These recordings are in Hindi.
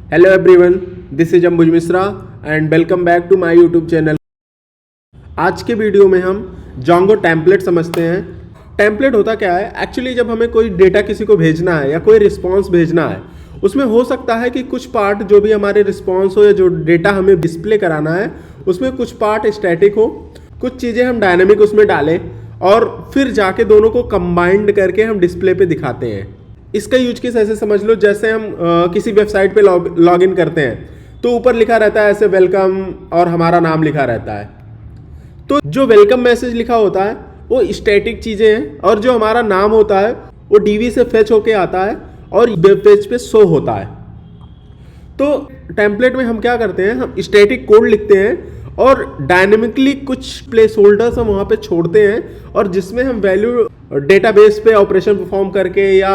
Hello everyone, this is Ambuj Mishra and welcome back to my YouTube channel. आज के वीडियो में हम जोंगो टेम्पलेट समझते हैं। टेम्पलेट होता क्या है? एक्चुअली जब हमें कोई डेटा किसी को भेजना है या कोई रिस्पांस भेजना है, उसमें हो सकता है कि कुछ पार्ट जो भी हमारे रिस्पांस हो या जो डेटा हमें डिस्प्ले कराना है उसमें कुछ पार्ट स्टैटिक हो, कुछ चीज़ें हम डायनेमिक उसमें डालें और फिर जाके दोनों को कंबाइंड करके हम डिस्प्ले पे दिखाते हैं। इसका यूज केस ऐसे समझ लो, जैसे हम किसी वेबसाइट पे लॉग इन करते हैं तो ऊपर लिखा रहता है ऐसे वेलकम और हमारा नाम लिखा रहता है। तो जो वेलकम मैसेज लिखा होता है वो स्टैटिक चीज़ें हैं और जो हमारा नाम होता है वो डीवी से फेच होके आता है और वेब पेज पे शो होता है। तो टेम्पलेट में हम क्या करते हैं, हम स्टैटिक कोड लिखते हैं और डायनेमिकली कुछ प्लेस होल्डर्स हम वहाँ पे छोड़ते हैं और जिसमें हम वैल्यू डेटाबेस पे ऑपरेशन परफॉर्म करके या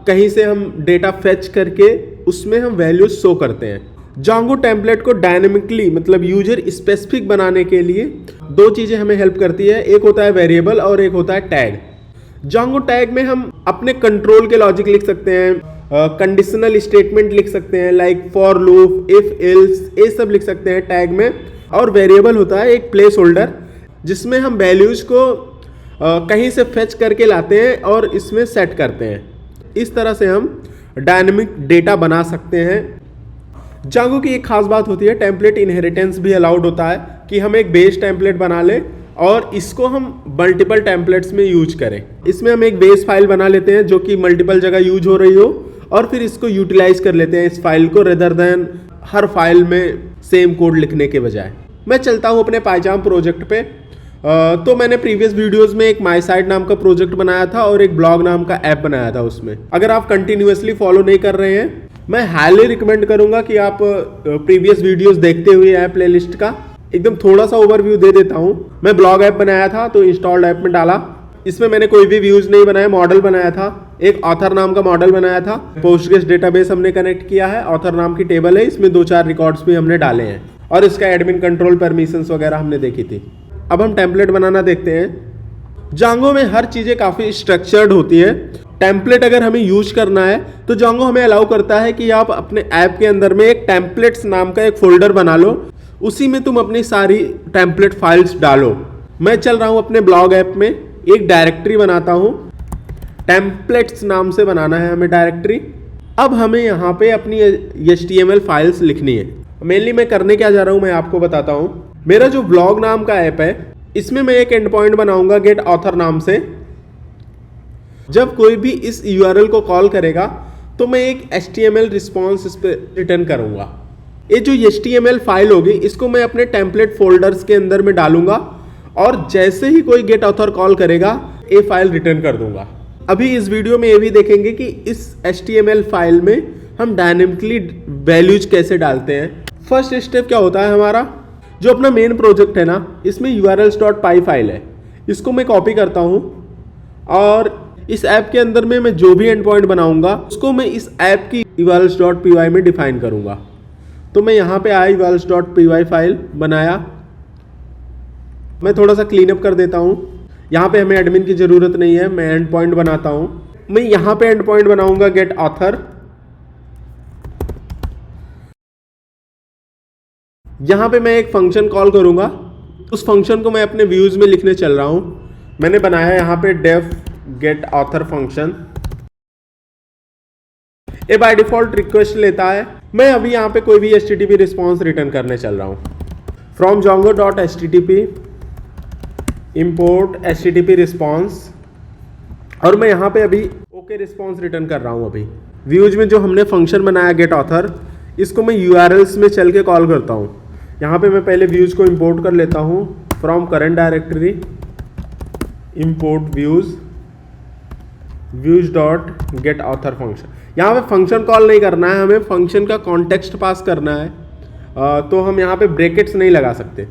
कहीं से हम डेटा फेच करके उसमें हम वैल्यू शो करते हैं। जोंगो टेम्पलेट को डायनेमिकली मतलब यूजर स्पेसिफिक बनाने के लिए दो चीज़ें हमें हेल्प करती है, एक होता है वेरिएबल और एक होता है टैग। जोंगो टैग में हम अपने कंट्रोल के लॉजिक लिख सकते हैं, कंडीशनल स्टेटमेंट लिख सकते हैं like for loop, if else, ये सब लिख सकते हैं टैग में। और वेरिएबल होता है एक प्लेस होल्डर जिसमें हम वैल्यूज़ को कहीं से फेच करके लाते हैं और इसमें सेट करते हैं। इस तरह से हम डायनेमिक डेटा बना सकते हैं। जोंगो की एक खास बात होती है, टेम्पलेट इनहेरिटेंस भी अलाउड होता है कि हम एक बेस टेम्पलेट बना लें और इसको हम मल्टीपल टेम्पलेट्स में यूज करें। इसमें हम एक बेस फाइल बना लेते हैं जो कि मल्टीपल जगह यूज हो रही हो और फिर इसको यूटिलाइज कर लेते हैं इस फाइल को, रेदर देन हर फाइल में सेम कोड लिखने के बजाय। मैं चलता हूँ अपने पाइजाम प्रोजेक्ट पे। तो मैंने प्रीवियस वीडियोस में एक माई साइट नाम का प्रोजेक्ट बनाया था और एक ब्लॉग नाम का ऐप बनाया था उसमें। अगर आप कंटिन्यूअसली फॉलो नहीं कर रहे हैं, मैं हाईली रिकमेंड करूंगा कि आप प्रीवियस वीडियोस देखते हुए ऐप प्लेलिस्ट का एकदम थोड़ा सा ओवरव्यू दे देता हूं। मैं ब्लॉग ऐप बनाया था तो इंस्टॉल्ड ऐप में डाला। इसमें मैंने कोई भी व्यूज नहीं बनाया, मॉडल बनाया था, एक ऑथर नाम का मॉडल बनाया था। पोस्टग्रेस डेटाबेस हमने कनेक्ट किया है, ऑथर नाम की टेबल है, इसमें 2-4 रिकॉर्ड्स भी हमने डाले हैं और इसका एडमिन कंट्रोल परमिशंस वगैरह हमने देखी थी। अब हम टेम्पलेट बनाना देखते हैं। जोंगो में हर चीज़ें काफ़ी स्ट्रक्चर्ड होती है। टेम्पलेट अगर हमें यूज करना है तो जोंगो हमें अलाउ करता है कि आप अपने ऐप के अंदर में एक टेम्पलेट्स नाम का एक फोल्डर बना लो, उसी में तुम अपनी सारी टेम्पलेट फाइल्स डालो। मैं चल रहा हूँ अपने ब्लॉग ऐप में, एक डायरेक्टरी बनाता हूँ, टेम्पलेट्स नाम से बनाना है हमें डायरेक्टरी। अब हमें यहाँ पे अपनी HTML फाइल्स लिखनी है। मेनली मैं करने क्या जा रहा हूँ मैं आपको बताता हूँ। मेरा जो ब्लॉग नाम का ऐप है इसमें मैं एक एंड पॉइंट बनाऊंगा गेट ऑथर नाम से। जब कोई भी इस URL को कॉल करेगा तो मैं एक HTML रिस्पॉन्स इस पर रिटर्न करूंगा। ये जो HTML फाइल होगी इसको मैं अपने टेम्पलेट फोल्डर्स के अंदर में डालूंगा और जैसे ही कोई गेट ऑथर कॉल करेगा ये फाइल रिटर्न कर दूंगा। अभी इस वीडियो में ये भी देखेंगे कि इस HTML फाइल में हम डायनेमिकली वैल्यूज कैसे डालते हैं। फर्स्ट स्टेप क्या होता है, हमारा जो अपना मेन प्रोजेक्ट है ना, इसमें urls.py फाइल है, इसको मैं कॉपी करता हूँ और इस ऐप के अंदर में मैं जो भी एंड पॉइंट बनाऊंगा उसको मैं इस ऐप की urls.py में डिफाइन करूंगा। तो मैं यहाँ पे आया, urls.py फाइल बनाया। मैं थोड़ा सा क्लीन अप कर देता हूँ। यहाँ पे हमें एडमिन की ज़रूरत नहीं है, मैं एंड पॉइंट बनाता हूँ। मैं यहाँ पे एंड पॉइंट बनाऊंगा गेट ऑथर। यहाँ पे मैं एक फंक्शन कॉल करूँगा, उस फंक्शन को मैं अपने व्यूज़ में लिखने चल रहा हूँ। मैंने बनाया यहाँ पे डेफ गेट ऑथर फंक्शन। ये बाय डिफॉल्ट रिक्वेस्ट लेता है। मैं अभी यहाँ पे कोई भी HTTP रिस्पॉन्स रिटर्न करने चल रहा हूँ। From jongo.http import HTTP response और मैं यहाँ पे अभी ओके रिस्पॉन्स रिटर्न कर रहा हूँ। अभी व्यूज में जो हमने फंक्शन बनाया गेट ऑथर, इसको मैं URLs में चल के कॉल करता हूँ। यहाँ पे मैं पहले व्यूज को इंपोर्ट कर लेता हूँ। From current directory import views dot gate author function. यहाँ पे फंक्शन कॉल नहीं करना है, हमें फंक्शन का कॉन्टेक्स्ट पास करना है। तो हम यहाँ पे ब्रैकेट्स नहीं लगा सकते,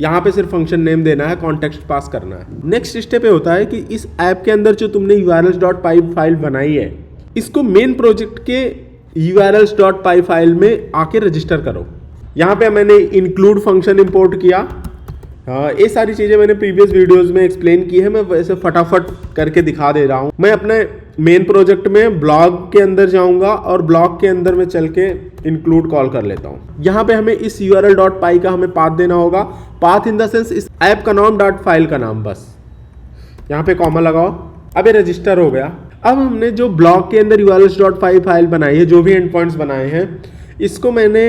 यहाँ पे सिर्फ फंक्शन नेम देना है, कॉन्टेक्स्ट पास करना है। नेक्स्ट स्टेप होता है कि इस ऐप के अंदर जो तुमने urls.py फाइल बनाई है इसको मेन प्रोजेक्ट के urls.py फाइल में आके रजिस्टर करो। यहाँ पे मैंने इंक्लूड फंक्शन इंपोर्ट किया ये सारी चीज़ें मैंने प्रीवियस वीडियोस में एक्सप्लेन की है, मैं वैसे फटाफट करके दिखा दे रहा हूँ। मैं अपने मेन प्रोजेक्ट में ब्लॉग के अंदर जाऊँगा और ब्लॉग के अंदर में चल के इंक्लूड कॉल कर लेता हूँ। यहाँ पे हमें इस url.py का हमें पाथ देना होगा। पाथ इन द सेंस इस ऐप का नाम डॉट फाइल का नाम, बस यहाँ पे कॉमा लगाओ। अब ये रजिस्टर हो गया। अब हमने जो ब्लॉग के अंदर urls.py फाइल बनाई है, जो भी एंड पॉइंट्स बनाए हैं, इसको मैंने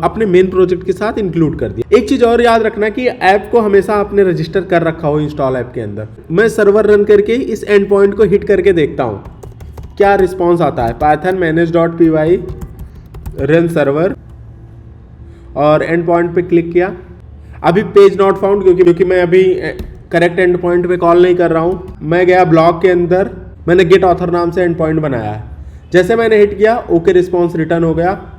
अपने मेन प्रोजेक्ट के साथ इंक्लूड कर दिया। एक चीज़ और याद रखना कि ऐप को हमेशा आपने रजिस्टर कर रखा हो इंस्टॉल ऐप के अंदर। मैं सर्वर रन करके इस एंड पॉइंट को हिट करके देखता हूँ क्या रिस्पॉन्स आता है। python manage.py रन सर्वर और एंड पॉइंट पे क्लिक किया। अभी पेज नॉट फाउंड क्योंकि मैं अभी करेक्ट एंड पॉइंट पे कॉल नहीं कर रहा हूँ। मैं गया ब्लॉग के अंदर, मैंने गेट ऑथर नाम से एंड पॉइंट बनाया है। जैसे मैंने हिट किया ओके रिस्पॉन्स रिटर्न हो गया।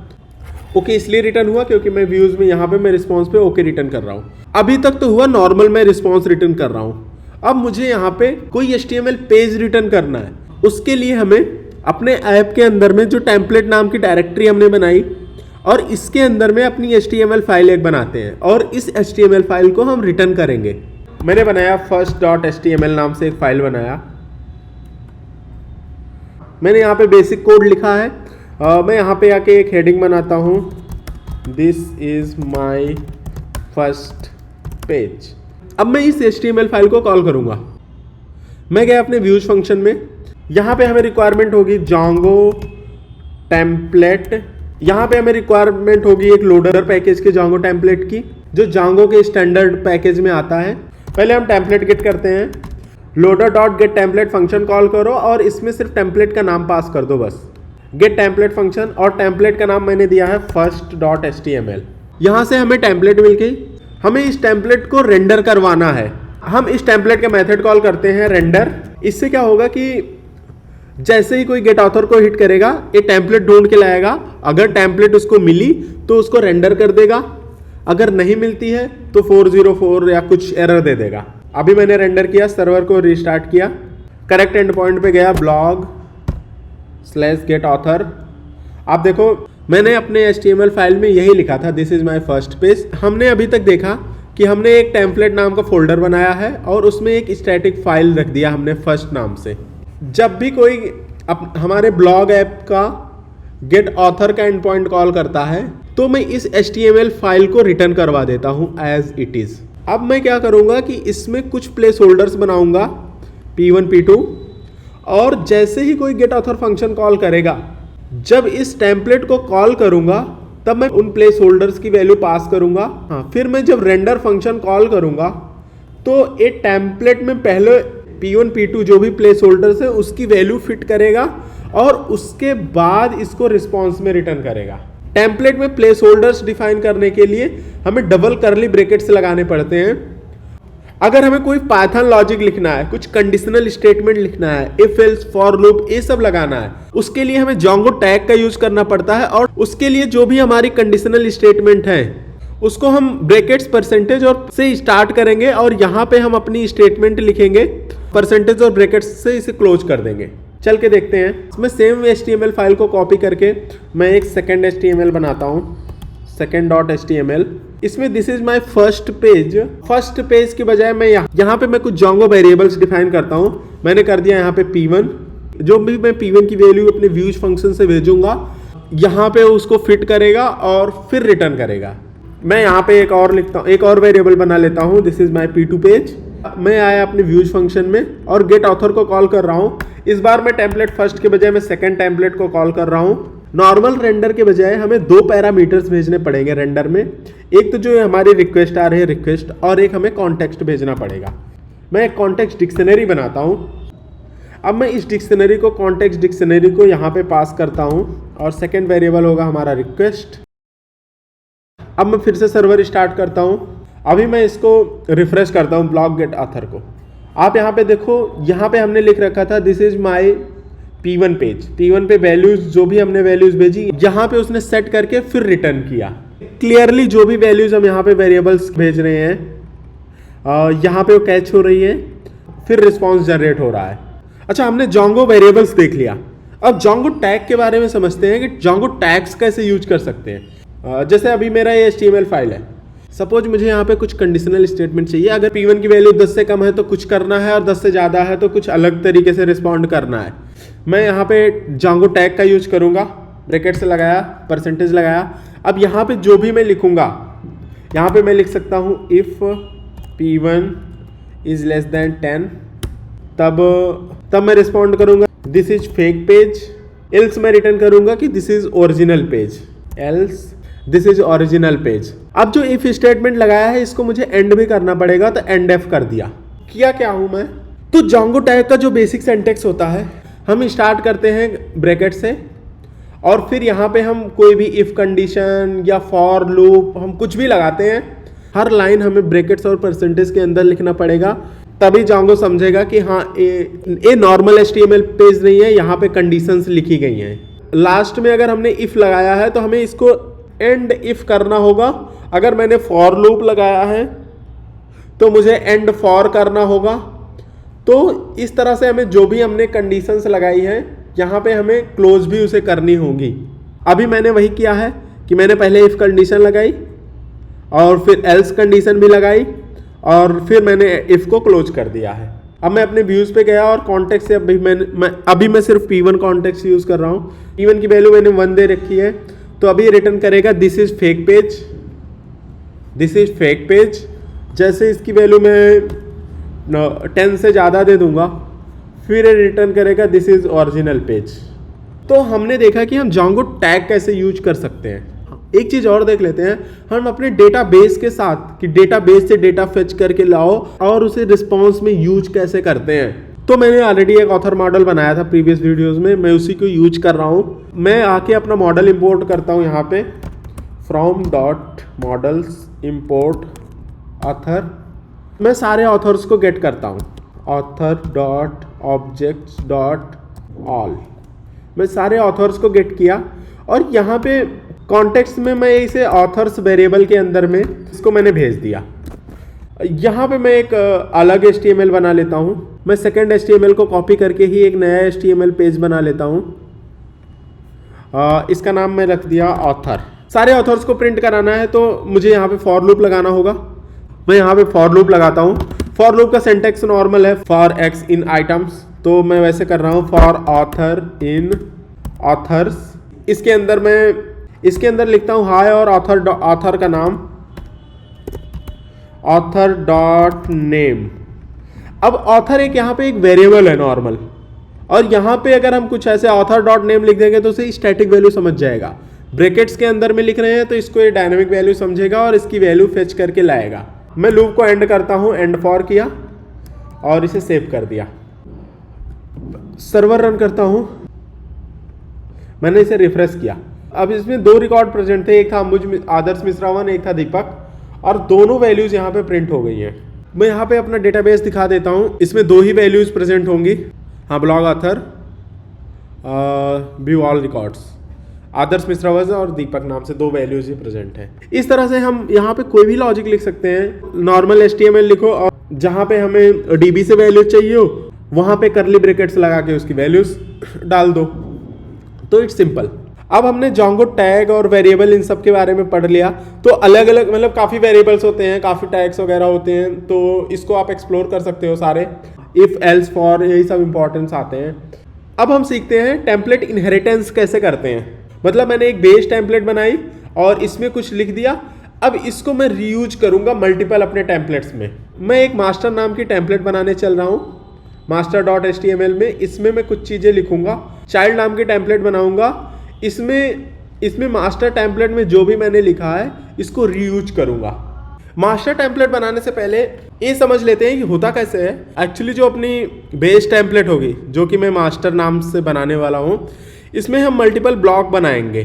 ओके इसलिए रिटर्न हुआ क्योंकि मैं व्यूज में यहाँ पे मैं रिस्पॉन्स पे ओके रिटर्न कर रहा हूँ। अभी तक तो हुआ नॉर्मल, मैं रिस्पॉन्स रिटर्न कर रहा हूँ। अब मुझे यहाँ पे कोई HTML पेज रिटर्न करना है। उसके लिए हमें अपने ऐप के अंदर में जो टेम्पलेट नाम की डायरेक्टरी हमने बनाई और इसके अंदर में अपनी HTML फाइल एक बनाते हैं और इस HTML फाइल को हम रिटर्न करेंगे। मैंने बनाया first.html नाम से एक फाइल बनाया। मैंने यहाँ पे बेसिक कोड लिखा है। मैं यहाँ पे आके एक हेडिंग बनाता हूँ, this is my first page. अब मैं इस HTML फाइल को कॉल करूँगा। मैं गया अपने व्यूज फंक्शन में। यहाँ पे हमें रिक्वायरमेंट होगी Django टेम्पलेट। यहाँ पे हमें रिक्वायरमेंट होगी एक लोडर पैकेज के Django टेम्पलेट की, जो Django के स्टैंडर्ड पैकेज में आता है। पहले हम टेम्पलेट गेट करते हैं। Loader dot gate template function call करो और इसमें सिर्फ टेम्पलेट का नाम पास कर दो, बस गेट टेम्पलेट फंक्शन। और टेम्पलेट का नाम मैंने दिया है first.html। यहाँ से हमें टेम्पलेट मिल गई। हमें इस टेम्पलेट को रेंडर करवाना है। हम इस टेम्पलेट का मेथड कॉल करते हैं रेंडर। इससे क्या होगा कि जैसे ही कोई गेट ऑथर को हिट करेगा ये टेम्पलेट ढूंढ के लाएगा। अगर टेम्पलेट उसको मिली तो उसको रेंडर कर देगा, अगर नहीं मिलती है तो 404 या कुछ एरर दे देगा। अभी मैंने रेंडर किया, सर्वर को रिस्टार्ट किया, करेक्ट एंड पॉइंट पे गया blog/get author। आप देखो मैंने अपने HTML फाइल में यही लिखा था, this is my first page. हमने अभी तक देखा कि हमने एक टेम्पलेट नाम का फोल्डर बनाया है और उसमें एक स्टैटिक फाइल रख दिया हमने फर्स्ट नाम से। जब भी कोई हमारे ब्लॉग ऐप का गेट ऑथर का एंड पॉइंट कॉल करता है तो मैं इस HTML फाइल को रिटर्न करवा देता हूँ एज इट इज़। अब मैं क्या करूँगा कि इसमें कुछ प्लेस होल्डर्स बनाऊँगा P1 P2, और जैसे ही कोई गेट ऑथर फंक्शन कॉल करेगा, जब इस टेम्पलेट को कॉल करूँगा तब मैं उन प्लेस होल्डर्स की वैल्यू पास करूँगा। हाँ, फिर मैं जब रेंडर फंक्शन कॉल करूँगा तो ये टेम्पलेट में पहले P1 P2 जो भी प्लेस होल्डर्स है उसकी वैल्यू फिट करेगा और उसके बाद इसको रिस्पॉन्स में रिटर्न करेगा। टेम्पलेट में प्लेस होल्डर्स डिफाइन करने के लिए हमें डबल करली ब्रैकेट्स लगाने पड़ते हैं। अगर हमें कोई पाइथन लॉजिक लिखना है, कुछ कंडीशनल स्टेटमेंट लिखना है, इफ एल्स फॉर लूप, ये सब लगाना है, उसके लिए हमें Django टैग का यूज करना पड़ता है। और उसके लिए जो भी हमारी कंडीशनल स्टेटमेंट है उसको हम ब्रैकेट्स परसेंटेज और से स्टार्ट करेंगे और यहाँ पे हम अपनी स्टेटमेंट लिखेंगे, परसेंटेज और ब्रैकेट्स से इसे क्लोज कर देंगे। चल के देखते हैं। इसमें सेम HTML फाइल को कॉपी करके मैं एक सेकेंड HTML बनाता हूँ, second.html। इसमें this is my first page. First page की बजाय मैं यहाँ पे मैं कुछ Django वेरिएबल्स डिफाइन करता हूँ। मैंने कर दिया यहाँ पे P1। जो भी मैं P1 की वैल्यू अपने व्यूज फंक्शन से भेजूंगा, यहाँ पे उसको फिट करेगा और फिर रिटर्न करेगा। मैं यहाँ पे एक और लिखता हूँ, एक और वेरिएबल बना लेता हूँ, this is my P2 page. मैं आया अपने व्यूज फंक्शन में और गेट ऑथर को कॉल कर रहा हूँ। इस बार मैं टेम्पलेट फर्स्ट के बजाय मैं सेकंड टेम्पलेट को कॉल कर रहा हूँ। नॉर्मल रेंडर के बजाय हमें दो पैरामीटर्स भेजने पड़ेंगे रेंडर में। एक तो जो हमारी रिक्वेस्ट आ रही है रिक्वेस्ट, और एक हमें कॉन्टेक्स्ट भेजना पड़ेगा। मैं एक कॉन्टेक्स्ट डिक्शनरी बनाता हूँ। अब मैं इस डिक्शनरी को कॉन्टेक्स्ट डिक्शनरी को यहाँ पे पास करता हूँ और सेकेंड वेरिएबल होगा हमारा रिक्वेस्ट। अब मैं फिर से सर्वर स्टार्ट करता हूँ। अभी मैं इसको रिफ्रेश करता हूँ ब्लॉग गेट ऑथर को। आप यहाँ पे देखो, यहाँ पे हमने लिख रखा था this is my P1 page. P1 पे वैल्यूज जो भी हमने वैल्यूज भेजी, यहाँ पे उसने सेट करके फिर रिटर्न किया। क्लियरली जो भी वैल्यूज हम यहाँ पे वेरिएबल्स भेज रहे हैं यहाँ पे वो कैच हो रही है, फिर रिस्पॉन्स जनरेट हो रहा है। अच्छा, हमने Django वेरिएबल्स देख लिया। अब Django टैग के बारे में समझते हैं कि Django टैग्स कैसे यूज कर सकते हैं। जैसे अभी मेरा ये HTML फाइल है, सपोज मुझे यहाँ पे कुछ कंडीशनल स्टेटमेंट चाहिए। अगर P1 की वैल्यू 10 से कम है तो कुछ करना है, और 10 से ज़्यादा है तो कुछ अलग तरीके से रिस्पॉन्ड करना है। मैं यहाँ पे जांगो टैग का यूज करूँगा, ब्रैकेट से लगाया, परसेंटेज लगाया। अब यहाँ पे जो भी मैं लिखूँगा, यहाँ पे मैं लिख सकता हूँ if P1 is less than 10, तब मैं रिस्पॉन्ड करूँगा this is fake page. Else मैं रिटर्न करूँगा कि this is original page, else this is original page. अब जो इफ स्टेटमेंट लगाया है इसको मुझे एंड भी करना पड़ेगा, तो एंड एफ कर दिया। किया क्या हूं मैं, तो जांगो टैग का जो बेसिक सिंटैक्स होता है, हम स्टार्ट करते हैं ब्रैकेट से, और फिर यहाँ पे हम कोई भी इफ कंडीशन या फॉर लूप हम कुछ भी लगाते हैं। हर लाइन हमें ब्रैकेट्स और परसेंटेज के अंदर लिखना पड़ेगा, तभी जांगो समझेगा कि हाँ ये नॉर्मल HTML पेज नहीं है, यहाँ पे कंडीशंस लिखी गई हैं। लास्ट में अगर हमने इफ लगाया है तो हमें इसको एंड इफ करना होगा। अगर मैंने फॉर लूप लगाया है तो मुझे एंड फॉर करना होगा। तो इस तरह से हमें जो भी हमने कंडीशंस लगाई है यहाँ पे हमें क्लोज भी उसे करनी होगी। अभी मैंने वही किया है कि मैंने पहले इफ कंडीशन लगाई और फिर एल्स कंडीशन भी लगाई और फिर मैंने इफ को क्लोज कर दिया है। अब मैं अपने व्यूज पे गया और कॉन्टेक्स्ट से अभी मैं सिर्फ P1 कॉन्टेक्स्ट यूज कर रहा हूँ। P1 की वैल्यू मैंने 1 दे रखी है, तो अभी रिटर्न करेगा this is fake page, this is fake page. जैसे इसकी वैल्यू मैं 10 से ज़्यादा दे दूंगा, फिर रिटर्न करेगा दिस इज ओरिजिनल पेज। तो हमने देखा कि हम जांगो टैग कैसे यूज कर सकते हैं। एक चीज़ और देख लेते हैं, हम अपने डेटाबेस के साथ कि डेटाबेस से डेटा फेच करके लाओ और उसे रिस्पॉन्स में यूज कैसे करते हैं। तो मैंने ऑलरेडी एक ऑथर मॉडल बनाया था प्रीवियस वीडियोस में, मैं उसी को यूज कर रहा हूँ। मैं आके अपना मॉडल इंपोर्ट करता हूँ यहाँ पे from dot models import author. मैं सारे ऑथर्स को गेट करता हूँ, author dot objects dot all. मैं सारे ऑथर्स को गेट किया और यहाँ पे कॉन्टेक्स्ट में मैं इसे ऑथर्स वेरिएबल के अंदर में इसको मैंने भेज दिया। यहाँ पे मैं एक अलग HTML बना लेता हूँ। मैं सेकेंड HTML को कॉपी करके ही एक नया HTML पेज बना लेता हूँ। इसका नाम मैं रख दिया ऑथर। सारे ऑथर्स को प्रिंट कराना है तो मुझे यहाँ पे फॉर लूप लगाना होगा। मैं यहाँ पे फॉर लूप लगाता हूँ। फॉर लूप का सिंटैक्स नॉर्मल है, फॉर एक्स इन आइटम्स, तो मैं वैसे कर रहा हूँ फॉर ऑथर इन ऑथर्स। इसके अंदर लिखता हूँ हाय और ऑथर का नाम ऑथर डॉट नेम। अब ऑथर यहाँ पे एक वेरिएबल है नॉर्मल, और यहाँ पे अगर हम कुछ ऐसे ऑथर डॉट नेम लिख देंगे तो उसे स्टैटिक वैल्यू समझ जाएगा। ब्रैकेट्स के अंदर में लिख रहे हैं तो इसको ये डायनामिक वैल्यू समझेगा और इसकी वैल्यू फेच करके लाएगा। मैं लूप को एंड करता हूँ, एंड फॉर किया और इसे सेव कर दिया। सर्वर रन करता हूँ, मैंने इसे रिफ्रेश किया। अब इसमें 2 रिकॉर्ड प्रेजेंट थे, एक था आदर्श मिश्रा 1, एक था दीपक, और दोनों वैल्यूज यहाँ पे प्रिंट हो गई हैं। मैं यहाँ पे अपना डेटाबेस दिखा देता हूँ, इसमें 2 ही वैल्यूज प्रेजेंट होंगी। हाँ, blog author view all records, Adarsh Mishra 1 और दीपक नाम से 2 वैल्यूज ही प्रेजेंट हैं। इस तरह से हम यहाँ पे कोई भी लॉजिक लिख सकते हैं। नॉर्मल HTML लिखो और जहाँ पे हमें DB से वैल्यू चाहिए हो वहाँ पे करली ब्रैकेट्स लगा के उसकी वैल्यूज डाल दो, तो इट्स सिंपल। अब हमने जांगो टैग और वेरिएबल इन सब के बारे में पढ़ लिया। तो अलग अलग मतलब काफ़ी वेरिएबल्स होते हैं, काफ़ी टैग्स वगैरह होते हैं, तो इसको आप एक्सप्लोर कर सकते हो सारे। इफ़ एल्स फॉर यही सब इंपॉर्टेंस आते हैं। अब हम सीखते हैं टेम्पलेट इनहेरिटेंस कैसे करते हैं। मतलब मैंने एक बेस टेम्पलेट बनाई और इसमें कुछ लिख दिया। अब इसको मैं रीयूज करूँगा मल्टीपल अपने टेम्पलेट्स में। मैं एक मास्टर नाम की टेम्पलेट बनाने चल रहा हूँ, मास्टर डॉट HTML में। इसमें मैं कुछ चीज़ें लिखूँगा। चाइल्ड नाम की टेम्पलेट बनाऊँगा। इसमें मास्टर टेम्पलेट में जो भी मैंने लिखा है इसको रीयूज करूँगा। मास्टर टेम्पलेट बनाने से पहले ये समझ लेते हैं कि होता कैसे है। एक्चुअली जो अपनी बेस टेम्पलेट होगी, जो कि मैं मास्टर नाम से बनाने वाला हूँ, इसमें हम मल्टीपल ब्लॉक बनाएंगे।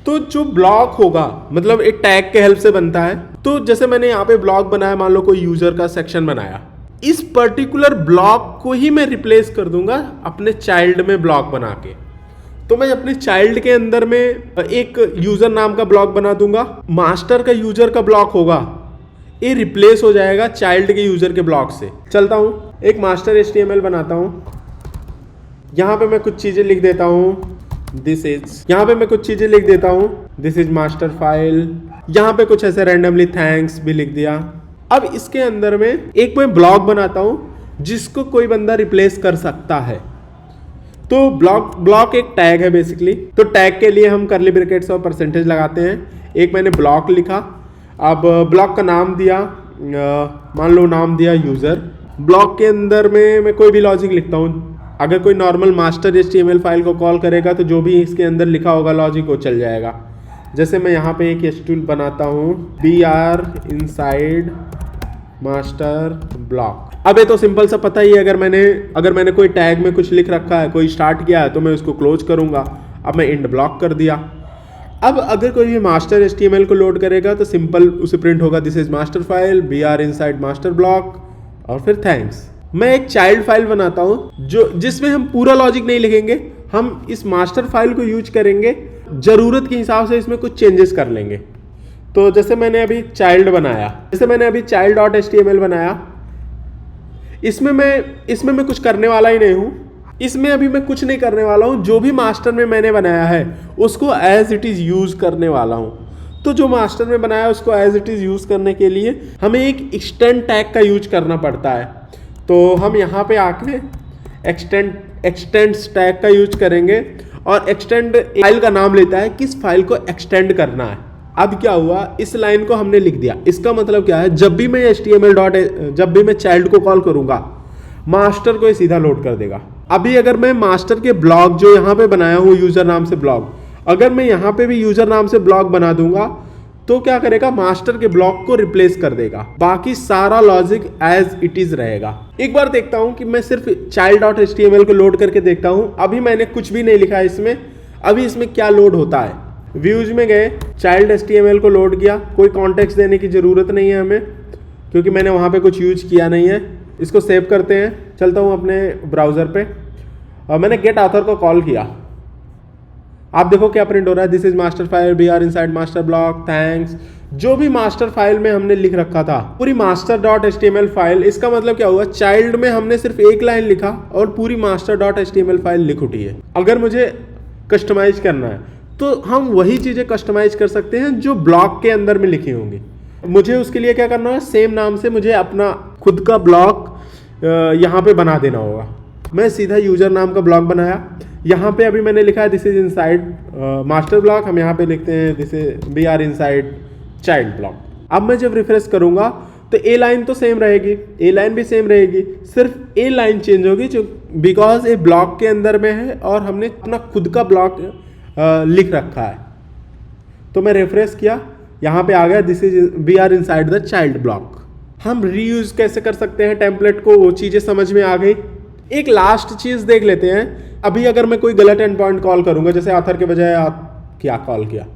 तो जो ब्लॉक होगा मतलब एक टैग के हेल्प से बनता है। तो जैसे मैंने यहाँ पे ब्लॉक बनाया, मान लो कोई यूजर का सेक्शन बनाया, इस पर्टिकुलर ब्लॉक को ही मैं रिप्लेस कर दूंगा अपने चाइल्ड में ब्लॉक बना के। तो मैं अपने चाइल्ड के अंदर में एक यूजर नाम का ब्लॉक बना दूंगा। मास्टर का यूजर का ब्लॉक होगा, ये रिप्लेस हो जाएगा चाइल्ड के यूजर के ब्लॉक से। चलता हूँ, एक मास्टर HTML बनाता हूँ। यहाँ पे मैं कुछ चीजें लिख देता हूँ, दिस इज, यहाँ पे मैं कुछ चीजें लिख देता हूँ, दिस इज मास्टर फाइल, यहाँ पे कुछ ऐसे रैंडमली थैंक्स भी लिख दिया। अब इसके अंदर में एक मैं ब्लॉक बनाता हूँ जिसको कोई बंदा रिप्लेस कर सकता है। तो ब्लॉक एक टैग है बेसिकली। तो टैग के लिए हम कर्ली ब्रैकेट्स और परसेंटेज लगाते हैं। एक मैंने ब्लॉक लिखा, अब ब्लॉक का नाम दिया, मान लो नाम दिया यूज़र। ब्लॉक के अंदर में मैं कोई भी लॉजिक लिखता हूँ। अगर कोई नॉर्मल मास्टर HTML फाइल को कॉल करेगा तो जो भी इसके अंदर लिखा होगा लॉजिक वो चल जाएगा। जैसे मैं यहाँ पे एक HTML बनाता हूँ, BR इनसाइड मास्टर ब्लॉक। अब ये तो सिंपल सा पता ही है, अगर मैंने कोई टैग में कुछ लिख रखा है, कोई स्टार्ट किया है तो मैं उसको क्लोज करूँगा। अब मैं इंड ब्लॉक कर दिया। अब अगर कोई भी मास्टर HTML को लोड करेगा तो सिंपल उसे प्रिंट होगा this is master file, BR inside master block और फिर थैंक्स। मैं एक चाइल्ड फाइल बनाता हूँ जिसमें हम पूरा लॉजिक नहीं लिखेंगे, हम इस मास्टर फाइल को यूज करेंगे, ज़रूरत के हिसाब से इसमें कुछ चेंजेस कर लेंगे। तो जैसे मैंने अभी चाइल्ड डॉट HTML बनाया, इसमें मैं कुछ करने वाला ही नहीं हूँ। इसमें अभी मैं कुछ नहीं करने वाला हूँ। जो भी मास्टर में मैंने बनाया है उसको एज इट इज़ यूज़ करने वाला हूँ। तो जो मास्टर में बनाया है उसको एज इट इज़ यूज़ करने के लिए हमें एक एक्सटेंड टैग का यूज करना पड़ता है। तो हम यहाँ पे आके एक्सटेंड टैग का यूज करेंगे और एक्सटेंड फाइल का नाम लेता है, किस फाइल को एक्सटेंड करना है। अब क्या हुआ, इस लाइन को हमने लिख दिया। इसका मतलब क्या है, जब भी मैं चाइल्ड को कॉल करूंगा मास्टर को ये सीधा लोड कर देगा। अभी अगर मैं मास्टर के ब्लॉक जो यहाँ पे बनाया हूँ यूजर नाम से ब्लॉक, अगर मैं यहाँ पे भी यूजर नाम से ब्लॉक बना दूंगा तो क्या करेगा, मास्टर के ब्लॉक को रिप्लेस कर देगा, बाकी सारा लॉजिक एज इट इज रहेगा। एक बार देखता हूँ कि मैं सिर्फ child.html को लोड करके देखता हूँ। अभी मैंने कुछ भी नहीं लिखा है इसमें, अभी इसमें क्या लोड होता है। व्यूज में गए, child.html को लोड किया, कोई कॉन्टेक्स्ट देने की जरूरत नहीं है हमें क्योंकि मैंने वहाँ पे कुछ यूज किया नहीं है। इसको सेव करते हैं, चलता हूँ अपने ब्राउजर पे और मैंने गेट ऑथर को कॉल किया। आप देखो क्या प्रिंट हो रहा है, this is master file, BR inside master block, thanks. जो भी मास्टर फाइल में हमने लिख रखा था पूरी master.html फाइल, इसका मतलब क्या हुआ, चाइल्ड में हमने सिर्फ एक लाइन लिखा और पूरी master.html फाइल लिख उठी है। अगर मुझे कस्टमाइज करना है तो हम वही चीजें कस्टमाइज कर सकते हैं जो ब्लॉक के अंदर में लिखी होंगी। मुझे उसके लिए क्या करना है, सेम नाम से मुझे अपना खुद का ब्लॉक यहाँ पे बना देना होगा। मैं सीधा यूजर नाम का ब्लॉक बनाया। यहाँ पे अभी मैंने लिखा है this is inside master block, हम यहाँ पे लिखते हैं this is BR inside child block. अब मैं जब रिफ्रेश करूँगा तो ए लाइन तो सेम रहेगी, ए लाइन भी सेम रहेगी, सिर्फ ए लाइन चेंज होगी जो बिकॉज ए ब्लॉक के अंदर में है और हमने अपना खुद का ब्लॉक लिख रखा है। तो मैं रिफ्रेश किया, यहाँ पे आ गया this is BR inside the child block. हम रीयूज कैसे कर सकते हैं टेम्पलेट को, वो चीज़ें समझ में आ गई। एक लास्ट चीज़ देख लेते हैं। अभी अगर मैं कोई गलत एंड पॉइंट कॉल करूंगा, जैसे ऑथर के बजाय आप क्या कॉल किया,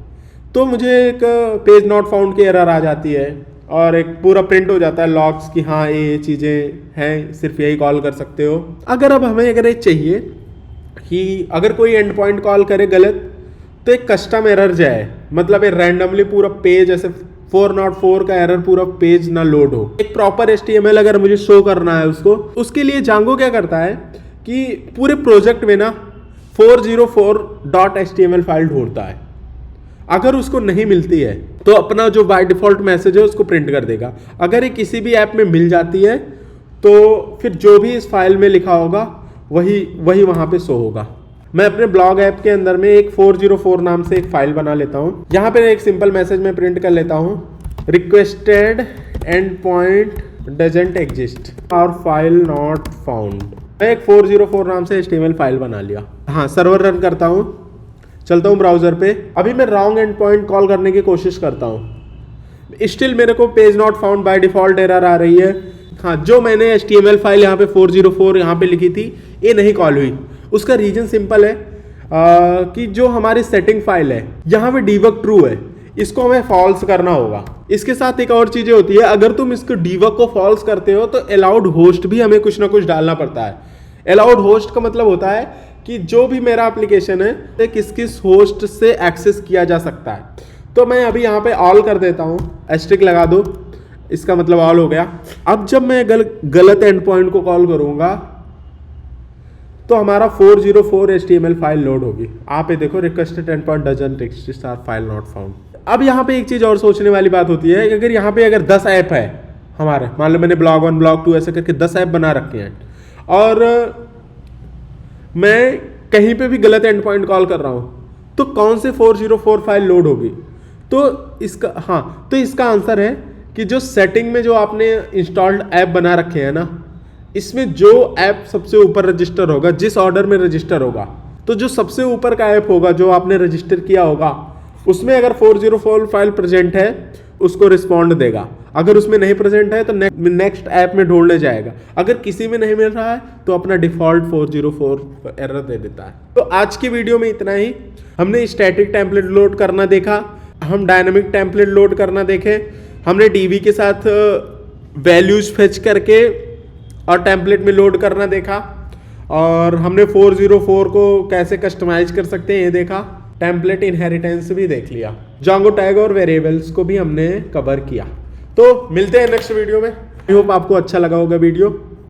तो मुझे एक पेज नॉट फाउंड की एरर आ जाती है और एक पूरा प्रिंट हो जाता है लॉग्स कि हाँ ये चीज़ें हैं, सिर्फ यही कॉल कर सकते हो। अगर ये चाहिए कि अगर कोई एंड पॉइंट कॉल करे गलत तो एक कस्टम एरर जाए, मतलब ये रैंडमली पूरा पेज ऐसे 404 का एरर पूरा पेज ना लोड हो। एक प्रॉपर HTML अगर मुझे शो करना है उसके लिए जांगो क्या करता है कि पूरे प्रोजेक्ट में ना 404.html फाइल ढूंढता है। अगर उसको नहीं मिलती है तो अपना जो बाय डिफॉल्ट मैसेज है उसको प्रिंट कर देगा। अगर ये किसी भी ऐप में मिल जाती है तो फिर जो भी इस फाइल में लिखा होगा वही वहाँ पे शो होगा। मैं अपने ब्लॉग ऐप के अंदर में एक 404 नाम से एक फाइल बना लेता हूँ। यहाँ पे एक सिंपल मैसेज में प्रिंट कर लेता हूँ, requested and point doesn't exist और फाइल नॉट फाउंड। मैं एक 404 नाम से HTML फाइल बना लिया। हाँ, सर्वर रन करता हूँ, चलता हूँ ब्राउजर पे। अभी मैं रॉन्ग एंड पॉइंट कॉल करने की कोशिश करता हूँ, स्टिल मेरे को page not found by default error आ रही है। हाँ, जो मैंने HTML फाइल यहाँ पे 404 यहाँ पे लिखी थी ये नहीं कॉल हुई। उसका रीजन सिंपल है कि जो हमारी सेटिंग फाइल है यहाँ पे डीबग ट्रू है, इसको हमें फॉल्स करना होगा। इसके साथ एक और चीज़ें होती है, अगर तुम इसको डीबग को फॉल्स करते हो तो अलाउड होस्ट भी हमें कुछ ना कुछ डालना पड़ता है। अलाउड होस्ट का मतलब होता है कि जो भी मेरा एप्लीकेशन है किस किस होस्ट से एक्सेस किया जा सकता है। तो मैं अभी यहाँ पे ऑल कर देता हूँ, एस्ट्रिक लगा दो, इसका मतलब ऑल हो गया। अब जब मैं गलत एंड पॉइंट को कॉल करूँगा तो हमारा 404 HTML फाइल लोड होगी। आप ये देखो, requested and point doesn't exist और फाइल नॉट फाउंड। अब यहाँ पे एक चीज़ और सोचने वाली बात होती है कि अगर यहाँ पे अगर 10 ऐप है हमारे, मान लो मैंने ब्लॉग 1 ब्लॉग 2 ऐसे करके 10 ऐप बना रखे हैं और मैं कहीं पे भी गलत एंड पॉइंट कॉल कर रहा हूँ तो कौन से 404 फाइल लोड होगी? तो इसका आंसर है कि जो सेटिंग में जो आपने इंस्टॉल्ड ऐप बना रखे हैं ना, इसमें जो ऐप सबसे ऊपर रजिस्टर होगा, जिस ऑर्डर में रजिस्टर होगा, तो जो सबसे ऊपर का ऐप होगा जो आपने रजिस्टर किया होगा उसमें अगर 404 फाइल प्रेजेंट है उसको रिस्पॉन्ड देगा। अगर उसमें नहीं प्रेजेंट है तो नेक्स्ट ऐप में ढूंढने जाएगा। अगर किसी में नहीं मिल रहा है तो अपना डिफॉल्ट 404 एरर दे देता है। तो आज की वीडियो में इतना ही। हमने स्टैटिक टेम्पलेट लोड करना देखा, हम डायनामिक टेम्पलेट लोड करना देखे, हमने डीबी के साथ वैल्यूज फेच करके और टेम्पलेट में लोड करना देखा, और हमने 404 को कैसे कस्टमाइज कर सकते हैं ये देखा, टेम्पलेट इनहेरिटेंस भी देख लिया, जांगो टैग और वेरिएबल्स को भी हमने कवर किया। तो मिलते हैं नेक्स्ट वीडियो में। आई होप आपको अच्छा लगा होगा वीडियो।